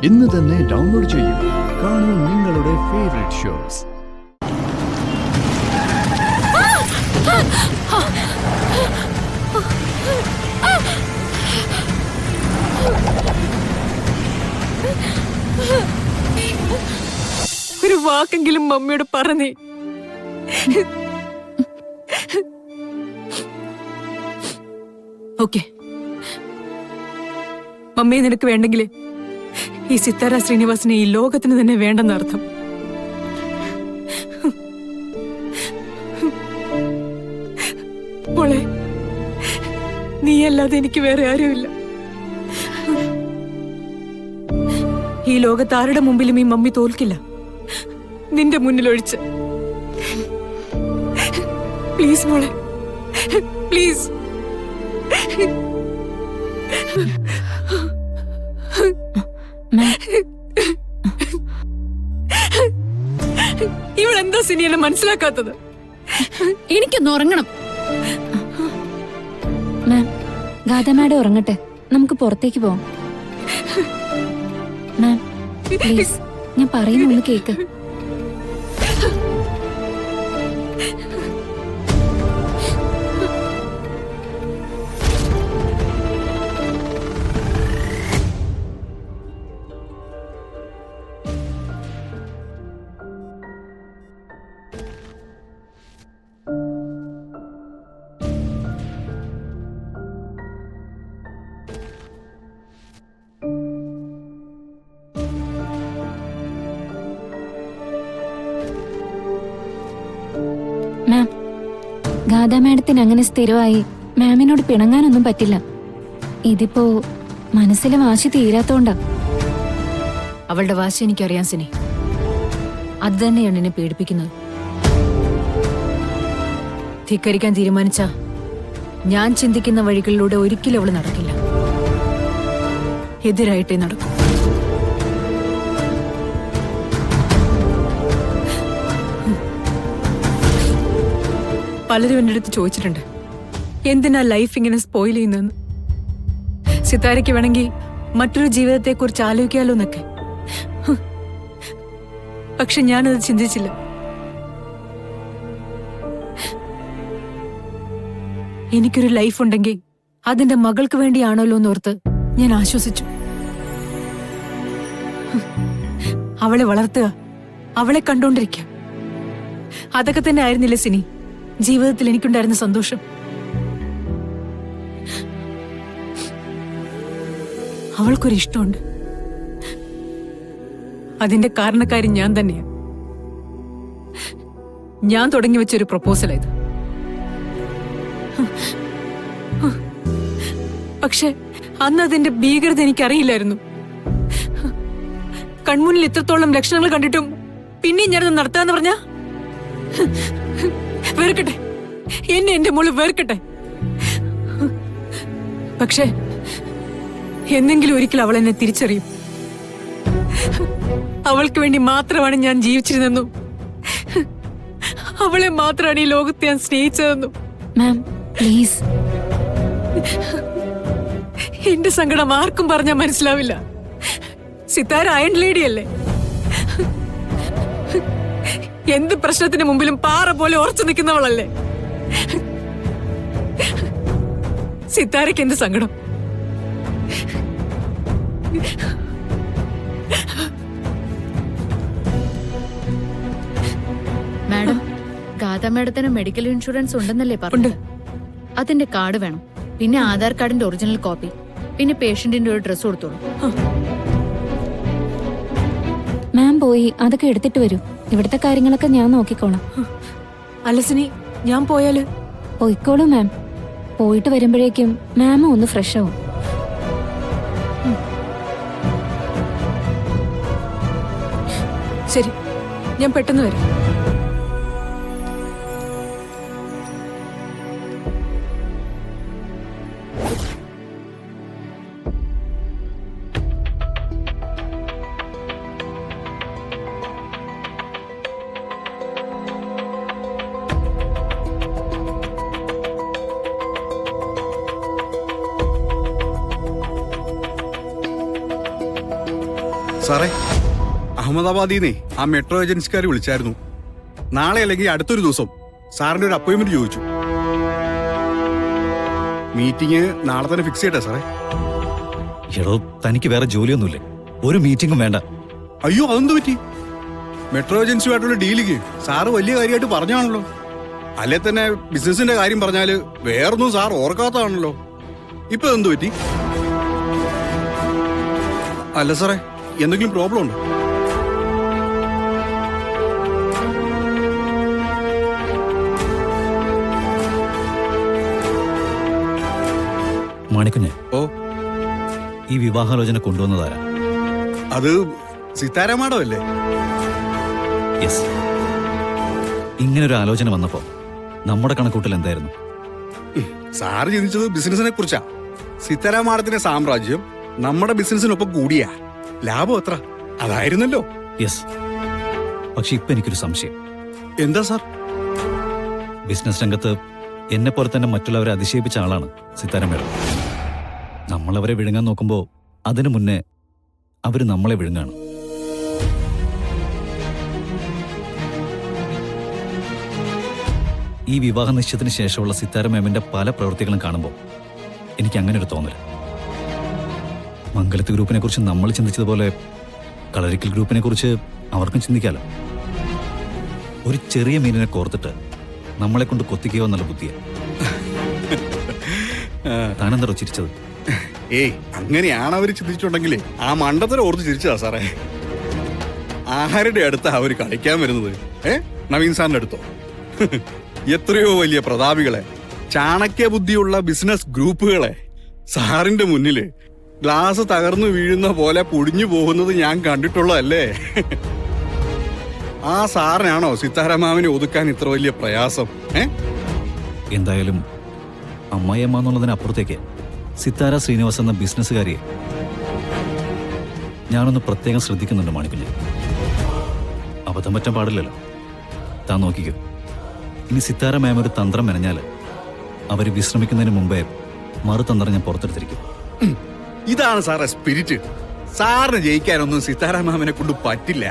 ഇന്ന് തന്നെ ഡൗൺലോഡ് ചെയ്യൂ. കാണൂ നിങ്ങളുടെ ഫേവറേറ്റ് ഷോസ്. ഒരു വാക്കെങ്കിലും മമ്മിയോട് പറഞ്ഞേ. ഓക്കെ മമ്മി, നിനക്ക് വേണ്ടെങ്കിലേ ഈ സിത്താര ശ്രീനിവാസിനെ ഈ ലോകത്തിന് തന്നെ വേണ്ടെന്ന് അർത്ഥം. മോളെ, നീയല്ലാതെ എനിക്ക് വേറെ ആരുമില്ല. ഈ ലോകത്ത് ആരുടെ മുമ്പിലും ഈ മമ്മി തോൽക്കില്ല, നിന്റെ മുന്നിലൊഴിച്ച്. പ്ലീസ് മോളെ, പ്ലീസ്. ഇവളെന്താ സിനി എന്നെ മനസ്സിലാക്കാത്തത്? എനിക്കൊന്ന് ഉറങ്ങണം. മാം, ഗാഥ മാഡം ഉറങ്ങട്ടെ, നമുക്ക് പുറത്തേക്ക് പോവാം. മാം പ്ലീസ്, ഞാൻ പറയുന്നൊന്ന് കേക്ക്. മാം, ഗാഥ മാഡത്തിന് അങ്ങനെ സ്ഥിരമായി മാമിനോട് പിണങ്ങാനൊന്നും പറ്റില്ല. ഇതിപ്പോ മനസ്സിലെ വാശി തീരാത്തോണ്ടാ. അവളുടെ വാശി എനിക്കറിയാം സിനി. അത് തന്നെയാണ് എന്നെ പേടിപ്പിക്കുന്നത്. ധിക്കരിക്കാൻ തീരുമാനിച്ച ഞാൻ ചിന്തിക്കുന്ന വഴികളിലൂടെ ഒരിക്കലും അവള് നടക്കില്ല. എതിരായിട്ടേ നടക്കും. പലരും എൻ്റെ അടുത്ത് ചോദിച്ചിട്ടുണ്ട്, എന്തിനാ ലൈഫ് ഇങ്ങനെ സ്പോയിൽ ചെയ്യുന്നതെന്ന്. സിത്താരയ്ക്ക് വേണമെങ്കിൽ മറ്റൊരു ജീവിതത്തെ കുറിച്ച് ആലോചിക്കാലോ എന്നൊക്കെ. പക്ഷെ ഞാനത് ചിന്തിച്ചില്ല. എനിക്കൊരു ലൈഫ് ഉണ്ടെങ്കിൽ അതിന്റെ മകൾക്ക് വേണ്ടിയാണല്ലോ എന്നോർത്ത് ഞാൻ ആശ്വസിച്ചു. അവളെ വളർത്തുക, അവളെ കണ്ടോണ്ടിരിക്കുക, അതൊക്കെ തന്നെ ആയിരുന്നില്ലേ സിനി ജീവിതത്തിൽ എനിക്കുണ്ടായിരുന്ന സന്തോഷം. അവൾക്കൊരു ഇഷ്ടമുണ്ട്. അതിന്റെ കാരണക്കാരി ഞാൻ തന്നെയാ. ഞാൻ തുടങ്ങി വെച്ചൊരു പ്രപ്പോസലായത്. പക്ഷെ അന്ന് അതിന്റെ ഭീകരത എനിക്കറിയില്ലായിരുന്നു. കൺമുന്നിൽ ഇത്രത്തോളം ലക്ഷണങ്ങൾ കണ്ടിട്ടും പിന്നെയും ഞാനത് നടത്താന്ന് പറഞ്ഞ വേർക്കട്ടെ, എന്നെ എന്റെ മോള് വേർക്കട്ടെ. പക്ഷെ എന്നെങ്കിലും ഒരിക്കൽ അവൾ എന്നെ തിരിച്ചറിയും. അവൾക്ക് വേണ്ടി മാത്രമാണ് ഞാൻ ജീവിച്ചിരുന്നെന്നും അവളെ മാത്രമാണ് ഈ ലോകത്തെ ഞാൻ സ്നേഹിച്ചതെന്നും. Ma'am please. എന്റെ സങ്കടം ആർക്കും പറഞ്ഞാൽ മനസ്സിലാവില്ല. സിത്താര അയൺ ലേഡിയല്ലേ. എന്ത് പ്രശ്നത്തിന് മുമ്പിലും പാറ പോലെ ഉറച്ചു നിൽക്കുന്നവളല്ലേ. സിത്താരയ്ക്ക് എന്ത് സങ്കടം? മാഡം, ഗാഥ മാഡത്തിന് മെഡിക്കൽ ഇൻഷുറൻസ് ഉണ്ടെന്നല്ലേ പറഞ്ഞു? അതിന്റെ കാർഡ് വേണം, പിന്നെ ആധാർ കാർഡിന്റെ ഒറിജിനൽ കോപ്പി, പിന്നെ പേഷ്യന്റിന്റെ ഒരു ഡ്രസ് കൊടുത്തോളൂ. മാം പോയി അതൊക്കെ എടുത്തിട്ട് വരൂ. ഇവിടുത്തെ കാര്യങ്ങളൊക്കെ ഞാൻ നോക്കിക്കോളാം. അലസിനി, ഞാൻ പോയാല്? പോയിക്കോളൂ മാം. പോയിട്ട് വരുമ്പോഴേക്കും മാം ഒന്ന് ഫ്രഷ് ആവും. ശരി, ഞാൻ പെട്ടെന്ന് വരാം. സാറേ, അഹമ്മദാബാദിൽ നിന്നേ ആ മെട്രോ ഏജൻസിക്കാർ വിളിച്ചായിരുന്നു. നാളെ അല്ലെങ്കിൽ അടുത്തൊരു ദിവസം സാറിന്റെ ഒരു അപ്പോയിന്റ്മെന്റ് ചോദിച്ചു. മീറ്റിംഗ് നാളെ തന്നെ ഫിക്സ് ചെയ്യട്ടെ സാറേ. എടോ, തനിക്ക് വേറെ ജോലിയൊന്നുമില്ലേ? ഒരു മീറ്റിംഗും വേണ്ട. അയ്യോ, അതെന്ത് പറ്റി? മെട്രോ ഏജൻസിയുമായിട്ടുള്ള ഡീലിങ് സാറ് വലിയ കാര്യമായിട്ട് പറഞ്ഞാണല്ലോ. അല്ലെ തന്നെ ബിസിനസിന്റെ കാര്യം പറഞ്ഞാല് വേറൊന്നും സാർ ഓർക്കാത്തതാണല്ലോ. ഇപ്പൊ എന്ത് പറ്റി? അല്ല സാറേ, എന്തെങ്കിലും പ്രോബ്ലം ഉണ്ടോ? മാണിക്കുഞ്ഞ്, ഓ, ഈ വിവാഹാലോചന കൊണ്ടുവന്നതാരാ? അത് സിത്താര മാഡം അല്ലേ? യെസ്. ഇങ്ങനൊരു ആലോചന വന്നപ്പോ നമ്മുടെ കണക്കൂട്ടൽ എന്തായിരുന്നു? സാറ് ചിന്തിച്ചത് ബിസിനസിനെ കുറിച്ചാ. സിത്താര മാഡത്തിന്റെ സാമ്രാജ്യം നമ്മുടെ ബിസിനസിനൊപ്പം കൂടിയാ ലാഭം എത്ര അതായിരുന്നല്ലോ. യെസ്. പക്ഷെ ഇപ്പൊ എനിക്കൊരു സംശയം. എന്താ സാർ? ബിസിനസ് രംഗത്ത് എന്നെ പോലെ തന്നെ മറ്റുള്ളവരെ അതിശയിപ്പിച്ച ആളാണ് സിത്താര മേഡം. നമ്മളവരെ വിഴുങ്ങാൻ നോക്കുമ്പോ അതിനു മുന്നേ അവര് നമ്മളെ വിഴുങ്ങാണ്. ഈ വിവാഹ നിശ്ചയത്തിന് ശേഷമുള്ള സിത്താര മേമിന്റെ പല പ്രവൃത്തികളും കാണുമ്പോൾ എനിക്ക് അങ്ങനെ ഒരു തോന്നൽ. മംഗലത്ത് ഗ്രൂപ്പിനെ കുറിച്ച് നമ്മൾ ചിന്തിച്ചതുപോലെ കളരിക്കൽ ഗ്രൂപ്പിനെ കുറിച്ച് അവർക്കും ചിന്തിക്കാലോ. ഒരു ചെറിയ മീനിനെ കോർത്തിട്ട് നമ്മളെ കൊണ്ട് കൊത്തിക്കുക എന്നുള്ള ബുദ്ധിയാ. താനെന്തോ ചിരിച്ചത്? ഏയ്, അങ്ങനെയാണ് അവര് ചിന്തിച്ചിട്ടുണ്ടെങ്കിലേ ആ മണ്ടത്തരം ഓർത്ത് ചിരിച്ചതാ സാറേ. ആരുടെ അടുത്താ അവര് കളിക്കാൻ വരുന്നത്? നവീൻ സാറിന്റെ അടുത്തോ? എത്രയോ വലിയ പ്രതാപികളെ, ചാണക്യ ബുദ്ധിയുള്ള ബിസിനസ് ഗ്രൂപ്പുകളെ സാറിന്റെ മുന്നില് ഗ്ലാസ് തകർന്നു വീഴുന്ന പോലെ പൊടിഞ്ഞു പോകുന്നത് ഞാൻ കണ്ടിട്ടുള്ളതല്ലേ. ആ സാറിനാണോ സിത്താരമാവിനെ ഒതുക്കാൻ ഇത്ര വലിയ പ്രയാസം? എന്തായാലും അമ്മായിയമ്മ എന്നുള്ളതിനപ്പുറത്തേക്ക് സിത്താര ശ്രീനിവാസ് എന്ന ബിസിനസ്സുകാരിയെ ഞാനൊന്ന് പ്രത്യേകം ശ്രദ്ധിക്കുന്നുണ്ട് മാണിക്കുഞ്ഞ്. അബദ്ധം പറ്റാൻ പാടില്ലല്ലോ. താൻ നോക്കിക്കോ, ഇനി സിത്താര മാം ഒരു തന്ത്രം മെനഞ്ഞാൽ അവര് വിശ്രമിക്കുന്നതിന് മുമ്പേ മറുതന്ത്രം ഞാൻ പുറത്തെടുത്തിരിക്കും. ഇതാണ് സാറേ സ്പിരിറ്റ്. സാറിന് ജയിക്കാനൊന്നും സിത്താര മാമിനെ കൊണ്ട് പറ്റില്ല.